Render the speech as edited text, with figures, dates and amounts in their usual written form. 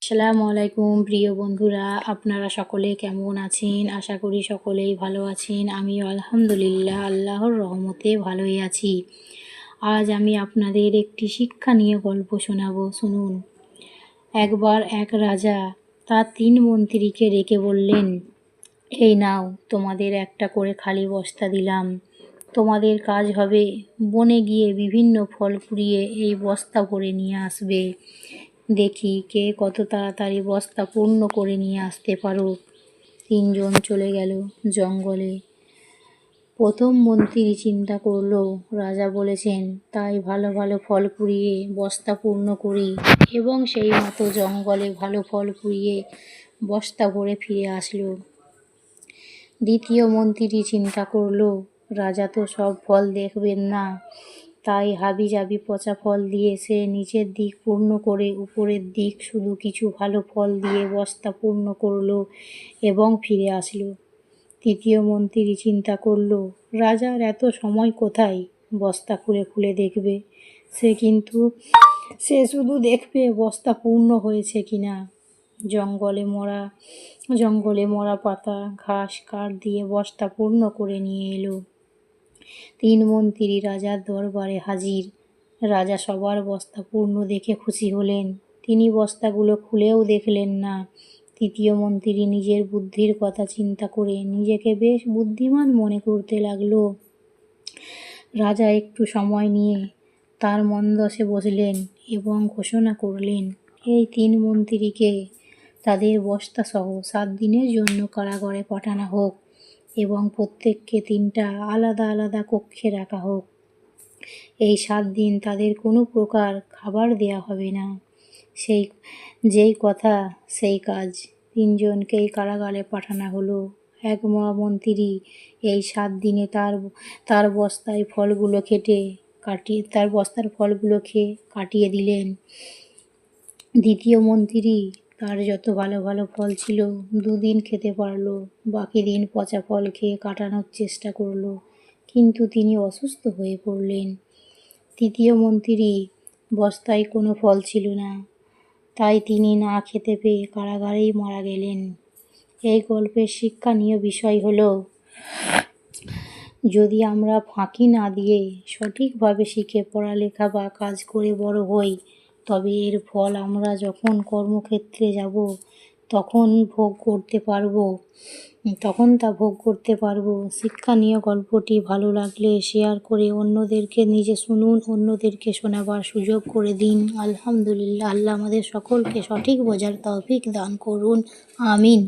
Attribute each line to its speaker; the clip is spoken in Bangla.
Speaker 1: আসসালামু আলাইকুম প্রিয় বন্ধুরা, আপনারা সকলে কেমন আছেন? আশা করি সকলেই ভালো আছেন। আমিও আলহামদুলিল্লাহ আল্লাহর রহমতে ভালোই আছি। আজ আমি আপনাদের একটি শিক্ষা নিয়ে গল্প শোনাবো, শুনুন। একবার এক রাজা তার 3 মন্ত্রীকে ডেকে বললেন, এই নাও, তোমাদের একটা করে খালি বস্তা দিলাম। তোমাদের কাজ হবে বনে গিয়ে বিভিন্ন ফল কুড়িয়ে এই বস্তা ভরে নিয়ে আসবে। দেখি কে কত তাড়াতাড়ি বস্তা পূর্ণ করে নিয়ে আসতে পারো। 3 জন চলে গেল জঙ্গলে। প্রথম মন্ত্রী চিন্তা করল, রাজা বলেছেন তাই ভালো ভালো ফল কুড়িয়ে বস্তা পূর্ণ করি, এবং সেই মতো জঙ্গলে ভালো ফল কুড়িয়ে বস্তা ভরে ফিরে আসলো। দ্বিতীয় মন্ত্রী চিন্তা করল, রাজা তো সব ফল দেখবেন না, তাই হাবিজাবি পচা ফল দিয়ে সে নিচের দিক পূর্ণ করে উপরের দিক শুধু কিছু ভালো ফল দিয়ে বস্তা পূর্ণ করল এবং ফিরে আসলো। তৃতীয় মন্ত্রী চিন্তা করল, রাজার এত সময় কোথায় বস্তা খুলে খুলে দেখবে, সে শুধু দেখবে বস্তা পূর্ণ হয়েছে কিনা। জঙ্গলে মরা পাতা ঘাস কাঠ দিয়ে বস্তা পূর্ণ করে নিয়ে এলো। 3 মন্ত্রী রাজার দরবারে হাজির। রাজা সবার বস্তা পূর্ণ দেখে খুশি হলেন। তিনি বস্তাগুলো খুলেও দেখলেন না। তৃতীয় মন্ত্রী নিজের বুদ্ধির কথা চিন্তা করে নিজেকে বেশ বুদ্ধিমান মনে করতে লাগলো। রাজা একটু সময় নিয়ে তার মন্দসে বসলেন এবং ঘোষণা করলেন, এই 3 মন্ত্রীকে তাদের বস্তাসহ 7 দিনের জন্য কারাগারে পাঠানো হোক এবং প্রত্যেককে 3টা আলাদা আলাদা কক্ষে রাখা হোক। এই 7 দিন তাদের কোনো প্রকার খাবার দেয়া হবে না। যেই কথা সেই কাজ। 3 জনকেই কারাগারে পাঠানো হলো। এক মহামন্ত্রী এই 7 দিনে তার বস্তার ফলগুলো খেয়ে কাটিয়ে দিলেন। দ্বিতীয় মন্ত্রী তার যত ভালো ভালো ফল ছিল 2 দিন খেতে পারলো, বাকি দিন পচা ফল খেয়ে কাটানোর চেষ্টা করলো, কিন্তু তিনি অসুস্থ হয়ে পড়লেন। তৃতীয় মন্ত্রী বস্তায় কোনো ফল ছিল না, তাই তিনি না খেতে পেয়ে কারাগারেই মারা গেলেন। এই গল্পের শিক্ষণীয় বিষয় হলো, যদি আমরা ফাঁকি না দিয়ে সঠিকভাবে শিখে পড়ালেখা বা কাজ করে বড় হই, তবে এর ফল আমরা যখন কর্মক্ষেত্রে যাব তখন তা ভোগ করতে পারবো। শিক্ষণীয় গল্পটি ভালো লাগলে শেয়ার করে অন্যদেরকে নিজে শুনুন, অন্যদেরকে শোনাবার সুযোগ করে দিন। আলহামদুলিল্লাহ, আল্লাহ আমাদের সকলকে সঠিক বোঝার তৌফিক দান করুন। আমিন।